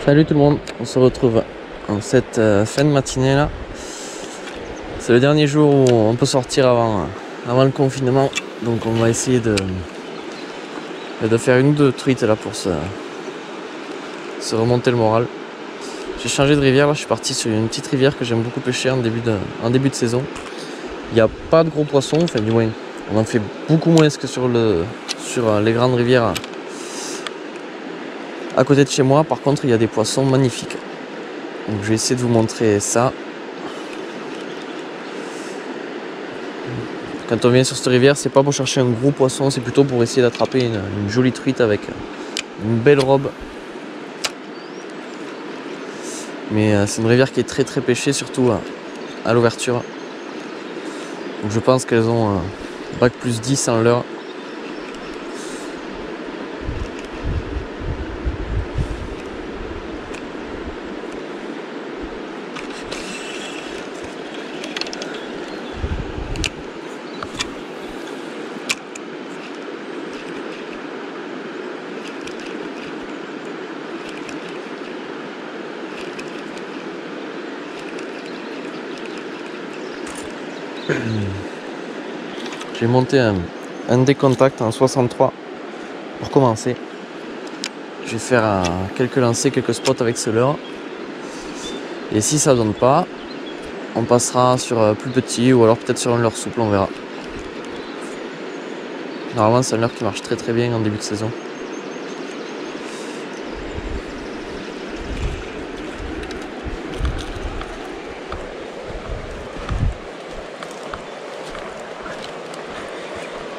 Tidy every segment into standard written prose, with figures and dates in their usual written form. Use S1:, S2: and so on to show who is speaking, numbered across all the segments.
S1: Salut tout le monde, on se retrouve en cette fin de matinée là. C'est le dernier jour où on peut sortir avant le confinement, donc on va essayer de faire une ou deux truites là pour se remonter le moral. J'ai changé de rivière là, je suis parti sur une petite rivière que j'aime beaucoup pêcher en début de saison. Il n'y a pas de gros poissons, enfin du moins on en fait beaucoup moins que sur les grandes rivières à côté de chez moi. Par contre il y a des poissons magnifiques. Donc je vais essayer de vous montrer ça. Quand on vient sur cette rivière, c'est pas pour chercher un gros poisson, c'est plutôt pour essayer d'attraper une jolie truite avec une belle robe. Mais c'est une rivière qui est très très pêchée, surtout à l'ouverture. Donc je pense qu'elles ont bac plus 10 en l'heure. J'ai monté un décontact en 63 pour commencer. Je vais faire quelques lancers, quelques spots avec ce leurre. Et si ça donne pas, on passera sur plus petit ou alors peut-être sur un leurre souple, on verra. Normalement c'est un leurre qui marche très très bien en début de saison.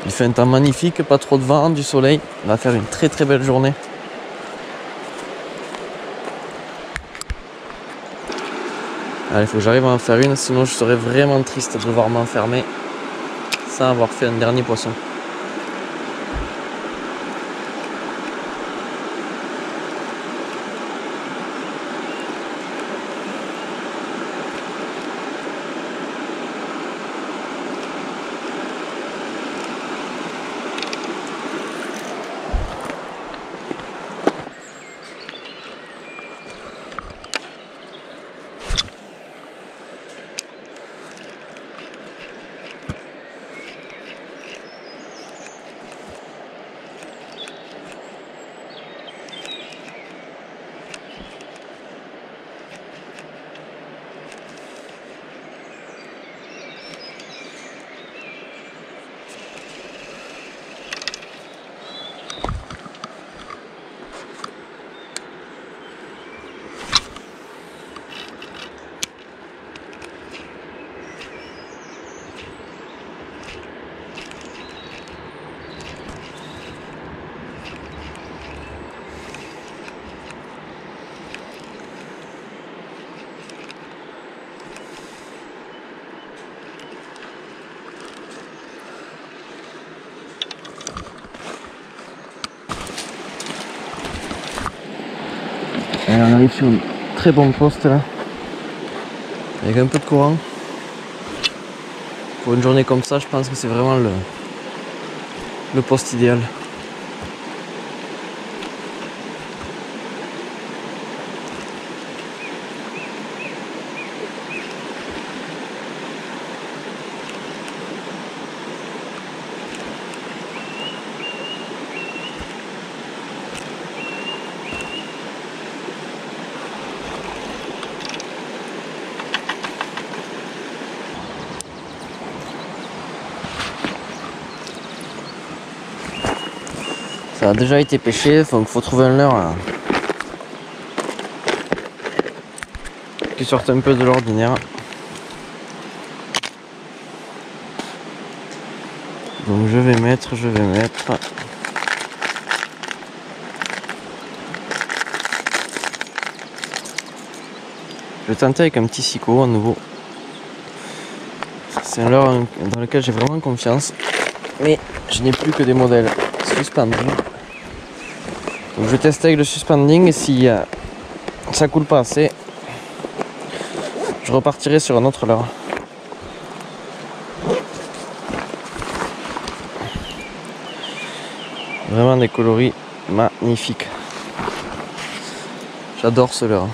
S1: Il fait un temps magnifique, pas trop de vent, du soleil. On va faire une très très belle journée. Allez, il faut que j'arrive à en faire une, sinon je serais vraiment triste de devoir m'enfermer sans avoir fait un dernier poisson. Et on arrive sur un très bon poste là, avec un peu de courant. Pour une journée comme ça, je pense que c'est vraiment le poste idéal. Ça a déjà été pêché, donc il faut trouver un leurre qui sorte un peu de l'ordinaire. Donc je vais mettre. Je vais tenter avec un petit sicot à nouveau. C'est un leurre dans lequel j'ai vraiment confiance, mais je n'ai plus que des modèles suspendus. Donc je vais tester avec le suspending et si ça coule pas assez, je repartirai sur un autre leurre. Vraiment des coloris magnifiques. J'adore ce leurre.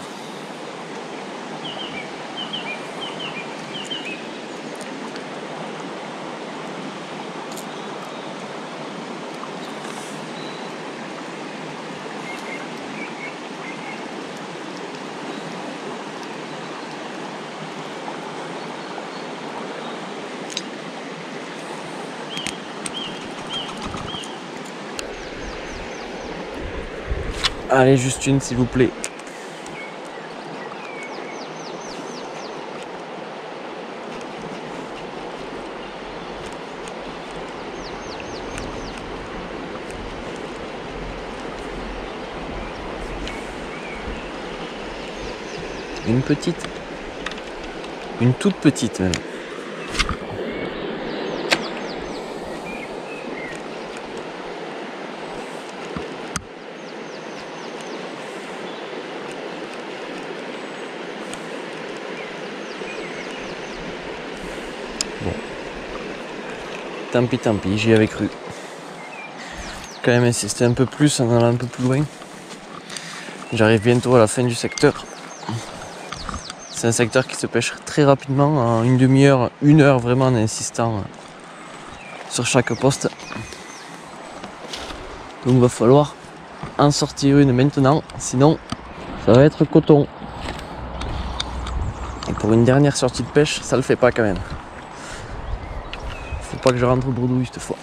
S1: Allez, juste une s'il vous plaît. Une petite. Une toute petite même. Bon. Tant pis, j'y avais cru. Quand même insister un peu plus en allant un peu plus loin. J'arrive bientôt à la fin du secteur. C'est un secteur qui se pêche très rapidement, en une demi-heure, une heure vraiment en insistant sur chaque poste. Donc il va falloir en sortir une maintenant, sinon ça va être coton. Et pour une dernière sortie de pêche, ça le fait pas quand même. Faut pas que je rentre bredouille cette fois.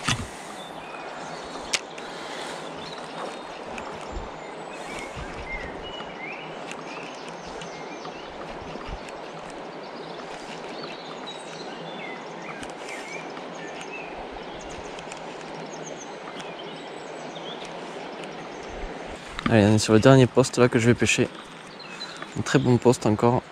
S1: Allez, on est sur le dernier poste là que je vais pêcher. Un très bon poste encore.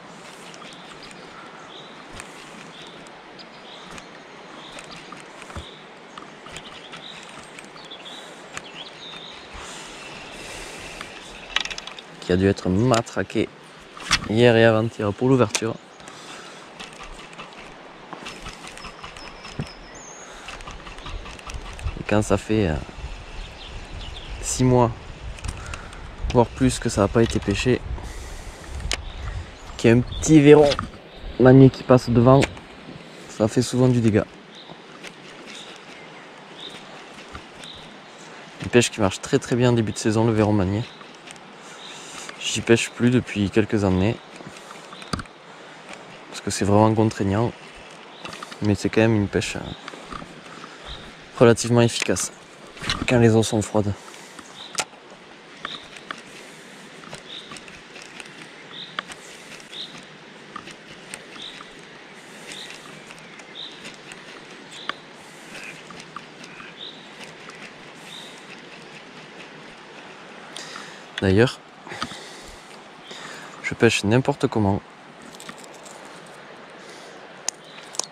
S1: Qui a dû être matraqué hier et avant-hier pour l'ouverture. Et quand ça fait 6 mois, voire plus que ça n'a pas été pêché, qu'il y a un petit verron manier qui passe devant, ça fait souvent du dégât. Une pêche qui marche très bien en début de saison, le verron manier. J'y pêche plus depuis quelques années parce que c'est vraiment contraignant, mais c'est quand même une pêche relativement efficace quand les eaux sont froides. D'ailleurs, je pêche n'importe comment.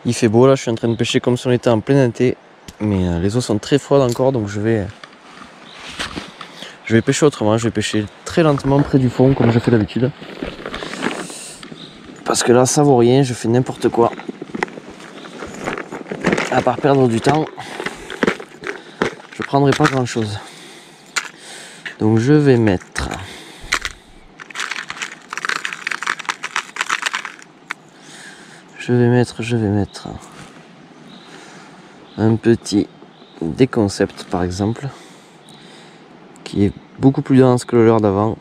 S1: Il fait beau là, je suis en train de pêcher comme si on était en plein été, mais les eaux sont très froides encore, donc je vais pêcher autrement. Je vais pêcher très lentement près du fond comme je fais d'habitude. Parce que là ça vaut rien, je fais n'importe quoi. À part perdre du temps, je prendrai pas grand chose. Donc je vais mettre un petit Déconcept par exemple, qui est beaucoup plus dense que le leurre d'avant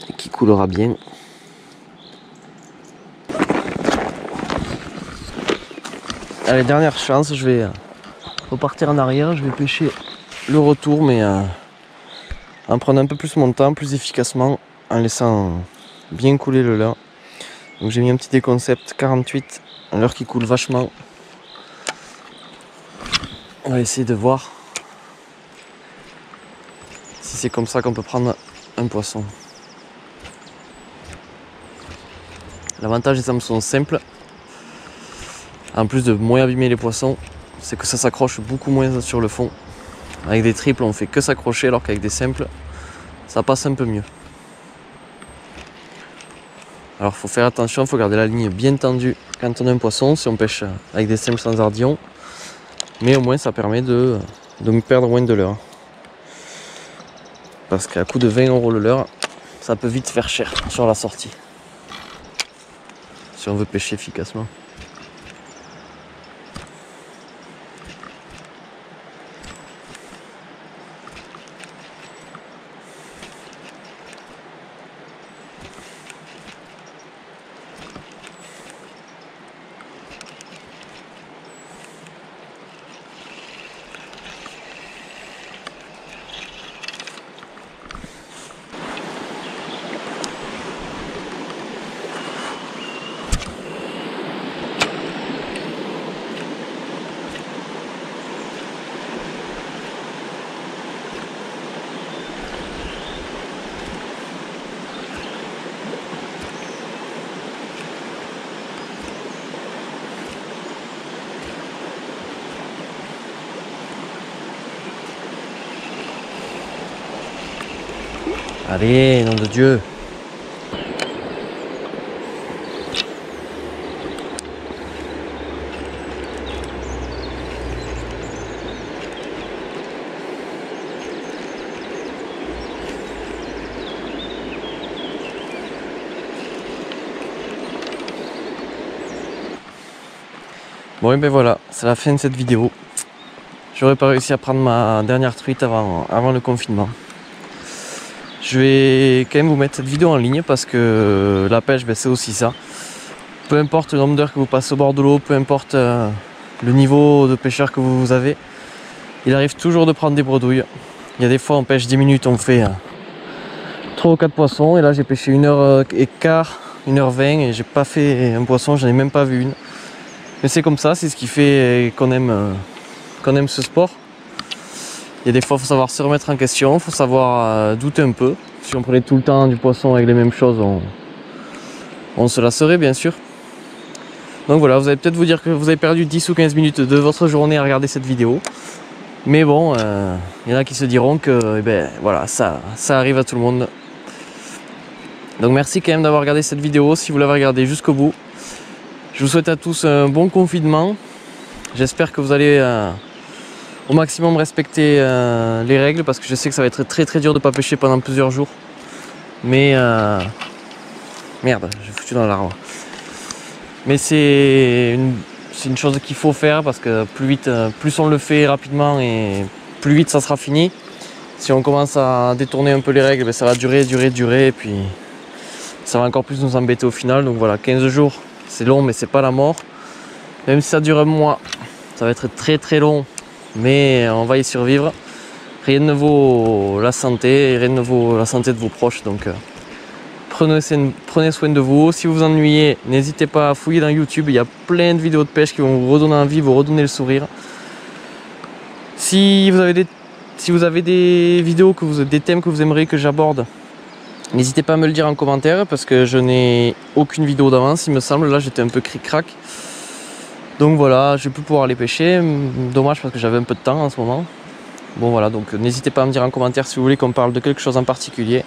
S1: et qui coulera bien. Allez, dernière chance, je vais repartir en arrière, je vais pêcher le retour, mais en prenant un peu plus mon temps, plus efficacement, en laissant bien couler le leurre. Donc j'ai mis un petit Déconcept 48, un leurre qui coule vachement. On va essayer de voir si c'est comme ça qu'on peut prendre un poisson. L'avantage des hameçons simples, en plus de moins abîmer les poissons, c'est que ça s'accroche beaucoup moins sur le fond. Avec des triples, on fait que s'accrocher, alors qu'avec des simples, ça passe un peu mieux. Alors il faut faire attention, il faut garder la ligne bien tendue quand on a un poisson, si on pêche avec des simples sans ardillon. Mais au moins ça permet de perdre moins de leurre. Parce qu'à coût de 20 € le leurre, ça peut vite faire cher sur la sortie. Si on veut pêcher efficacement. Allez, nom de Dieu! Bon et ben voilà, c'est la fin de cette vidéo. J'aurais pas réussi à prendre ma dernière truite avant le confinement. Je vais quand même vous mettre cette vidéo en ligne parce que la pêche, ben, c'est aussi ça. Peu importe le nombre d'heures que vous passez au bord de l'eau, peu importe le niveau de pêcheur que vous avez, il arrive toujours de prendre des bredouilles. Il y a des fois on pêche 10 minutes, on fait 3 ou 4 poissons, et là j'ai pêché 1h15, 1h20 et j'ai pas fait un poisson, j'en ai même pas vu une. Mais c'est comme ça, c'est ce qui fait qu'on aime ce sport. Il y a des fois il faut savoir se remettre en question, il faut savoir douter un peu. Si on prenait tout le temps du poisson avec les mêmes choses, on se lasserait bien sûr. Donc voilà, vous allez peut-être vous dire que vous avez perdu 10 ou 15 minutes de votre journée à regarder cette vidéo. Mais bon, il y en a qui se diront que ben, voilà, ça arrive à tout le monde. Donc merci quand même d'avoir regardé cette vidéo, si vous l'avez regardée jusqu'au bout. Je vous souhaite à tous un bon confinement. J'espère que vous allez au maximum respecter les règles, parce que je sais que ça va être très très dur de ne pas pêcher pendant plusieurs jours. Mais merde, j'ai foutu dans l'arbre. Mais c'est une chose qu'il faut faire, parce que plus on le fait rapidement et plus vite ça sera fini. Si on commence à détourner un peu les règles, ben ça va durer et puis ça va encore plus nous embêter au final. Donc voilà, 15 jours c'est long mais c'est pas la mort. Même si ça dure un mois, ça va être très très long, mais on va y survivre. Rien ne vaut la santé, et rien ne vaut la santé de vos proches. Donc prenez soin de vous. Si vous vous ennuyez, n'hésitez pas à fouiller dans YouTube. Il y a plein de vidéos de pêche qui vont vous redonner envie, vous redonner le sourire. Si vous avez des vidéos, des thèmes que vous aimeriez que j'aborde, n'hésitez pas à me le dire en commentaire, parce que je n'ai aucune vidéo d'avance, il me semble. Là j'étais un peu cric-crac. Donc voilà, je vais plus pouvoir les pêcher. Dommage, parce que j'avais un peu de temps en ce moment. Bon voilà, donc n'hésitez pas à me dire en commentaire si vous voulez qu'on parle de quelque chose en particulier.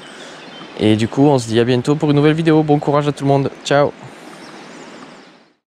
S1: Et du coup, on se dit à bientôt pour une nouvelle vidéo. Bon courage à tout le monde. Ciao!